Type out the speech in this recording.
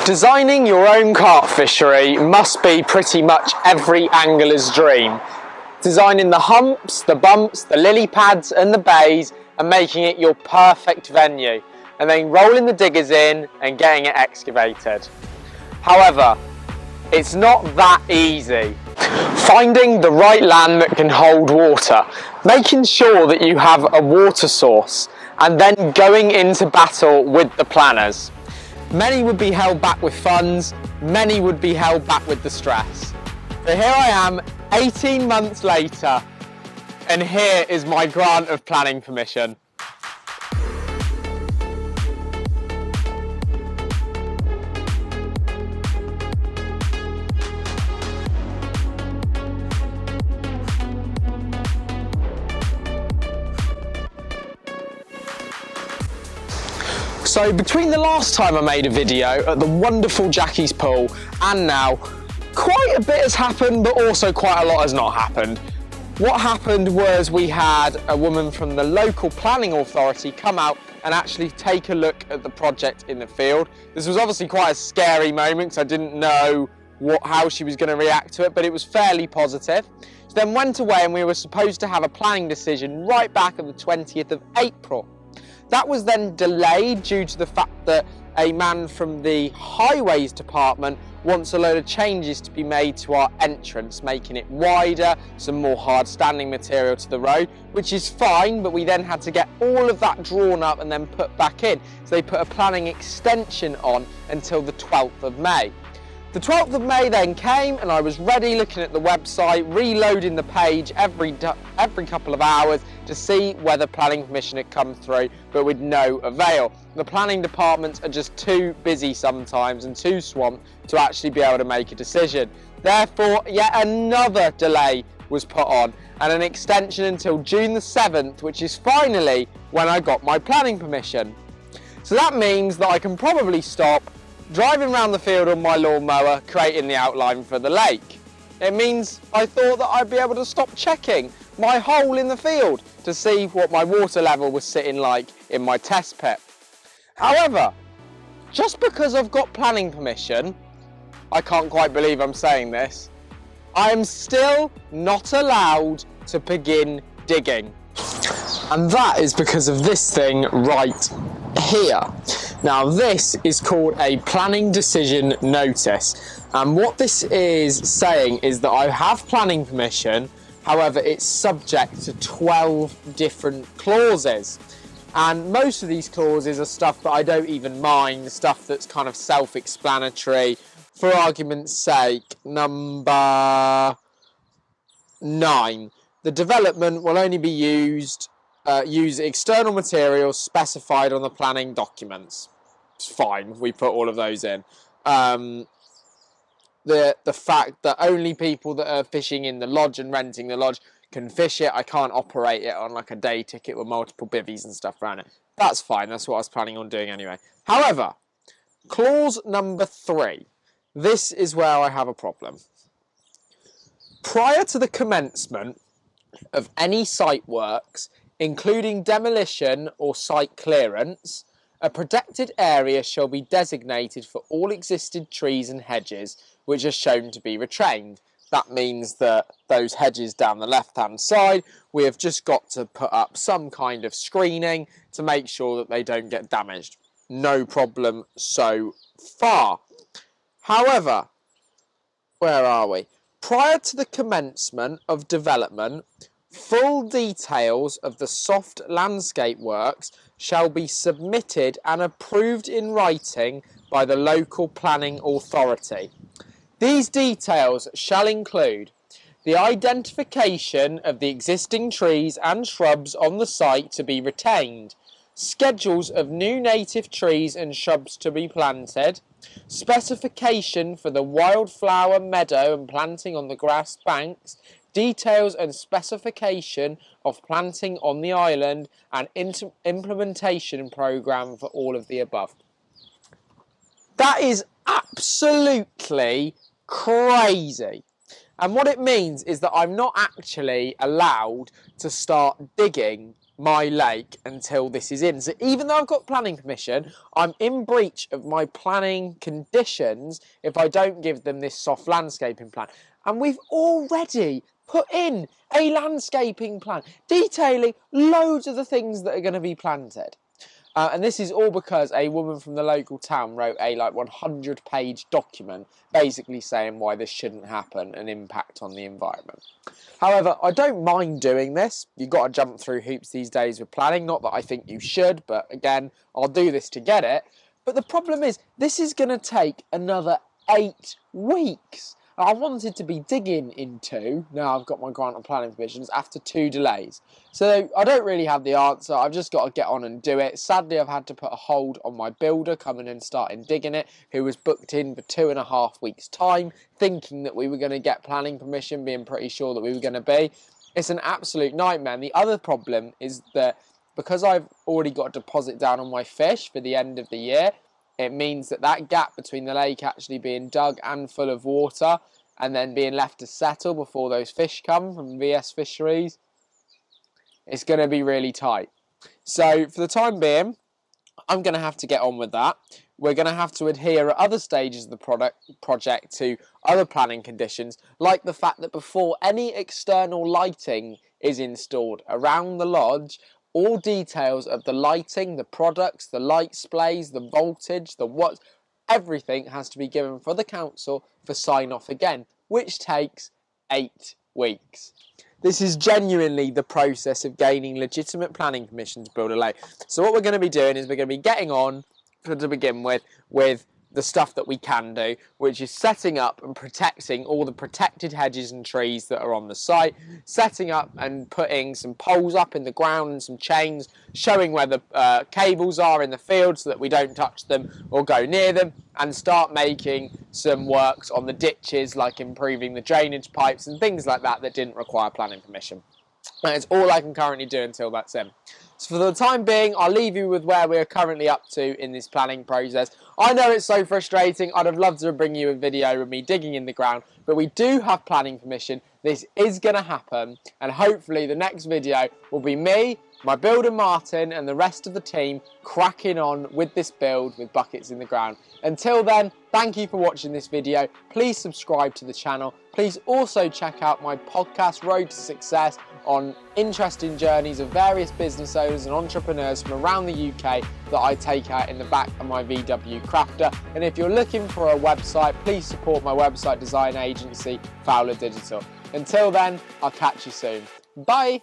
Designing your own carp fishery must be pretty much every angler's dream. Designing the humps, the bumps, the lily pads and the bays and making it your perfect venue, and then rolling the diggers in and getting it excavated. However, it's not that easy. Finding the right land that can hold water, making sure that you have a water source, and then going into battle with the planners. Many would be held back with funds, many would be held back with the stress. So here I am, 18 months later, and here is my grant of planning permission. So between the last time I made a video at the wonderful Jackie's pool and now, quite a bit has happened, but also quite a lot has not happened. What happened was we had a woman from the local planning authority come out and actually take a look at the project in the field. This was obviously quite a scary moment because I didn't know how she was going to react to it, but it was fairly positive. She then went away and we were supposed to have a planning decision right back on the 20th of April. That was then delayed due to the fact that a man from the highways department wants a load of changes to be made to our entrance, making it wider, some more hard standing material to the road, which is fine, but we then had to get all of that drawn up and then put back in. So they put a planning extension on until the 12th of May. The 12th of May then came and I was ready, looking at the website, reloading the page every couple of hours to see whether planning permission had come through, but with no avail. The planning departments are just too busy sometimes and too swamped to actually be able to make a decision. Therefore, yet another delay was put on and an extension until June the 7th, which is finally when I got my planning permission. So that means that I can probably stop driving around the field on my lawnmower, creating the outline for the lake. It means I thought that I'd be able to stop checking my hole in the field to see what my water level was sitting like in my test pit. However, just because I've got planning permission, I can't quite believe I'm saying this, I am still not allowed to begin digging. And that is because of this thing right here. Now this is called a planning decision notice, and what this is saying is that I have planning permission, however it's subject to 12 different clauses, and most of these clauses are stuff that I don't even mind, stuff that's kind of self-explanatory. For argument's sake, number 9, the development will only be use external materials specified on the planning documents. It's fine, we put all of those in. The fact that only people that are fishing in the lodge and renting the lodge can fish it, I can't operate it on like a day ticket with multiple bivvies and stuff around it. That's fine, that's what I was planning on doing anyway. However, clause number 3, this is where I have a problem. Prior to the commencement of any site works, including demolition or site clearance, a protected area shall be designated for all existing trees and hedges which are shown to be retained. That means that those hedges down the left-hand side, we have just got to put up some kind of screening to make sure that they don't get damaged. No problem so far. However, where are we? Prior to the commencement of development, full details of the soft landscape works shall be submitted and approved in writing by the local planning authority. These details shall include the identification of the existing trees and shrubs on the site to be retained, schedules of new native trees and shrubs to be planted, specification for the wildflower meadow and planting on the grass banks, details and specification of planting on the island, and implementation programme for all of the above. That is absolutely crazy. And what it means is that I'm not actually allowed to start digging my lake until this is in. So even though I've got planning permission, I'm in breach of my planning conditions if I don't give them this soft landscaping plan. And we've already put in a landscaping plan detailing loads of the things that are going to be planted. And this is all because a woman from the local town wrote a 100-page document basically saying why this shouldn't happen and impact on the environment. However, I don't mind doing this. You've got to jump through hoops these days with planning. Not that I think you should, but again, I'll do this to get it. But the problem is, this is going to take another 8 weeks. I wanted to be digging into, now I've got my grant and planning permissions, after 2 delays. So I don't really have the answer, I've just got to get on and do it. Sadly, I've had to put a hold on my builder coming and starting digging it, who was booked in for 2.5 weeks' time, thinking that we were going to get planning permission, being pretty sure that we were going to be. It's an absolute nightmare. And the other problem is that because I've already got a deposit down on my fish for the end of the year, it means that that gap between the lake actually being dug and full of water and then being left to settle before those fish come from VS Fisheries, it's going to be really tight. So for the time being, I'm going to have to get on with that. We're going to have to adhere at other stages of the project to other planning conditions, like the fact that before any external lighting is installed around the lodge, all details of the lighting, the products, the light splays, the voltage, the watts, everything has to be given for the council for sign-off again, which takes 8 weeks. This is genuinely the process of gaining legitimate planning permission to build a lake. So what we're going to be doing is we're going to be getting on, to begin with the stuff that we can do, which is setting up and protecting all the protected hedges and trees that are on the site, setting up and putting some poles up in the ground and some chains, showing where the cables are in the field so that we don't touch them or go near them, and start making some works on the ditches, like improving the drainage pipes and things like that that didn't require planning permission. That is all I can currently do until that's in. So for the time being, I'll leave you with where we're currently up to in this planning process. I know it's so frustrating. I'd have loved to bring you a video of me digging in the ground, but we do have planning permission. This is going to happen, and hopefully the next video will be me, my builder Martin, and the rest of the team cracking on with this build with buckets in the ground. Until then, thank you for watching this video. Please subscribe to the channel. Please also check out my podcast, Road to Success, on interesting journeys of various business owners and entrepreneurs from around the UK that I take out in the back of my VW Crafter. And if you're looking for a website, please support my website design agency, Fowler Digital. Until then, I'll catch you soon. Bye!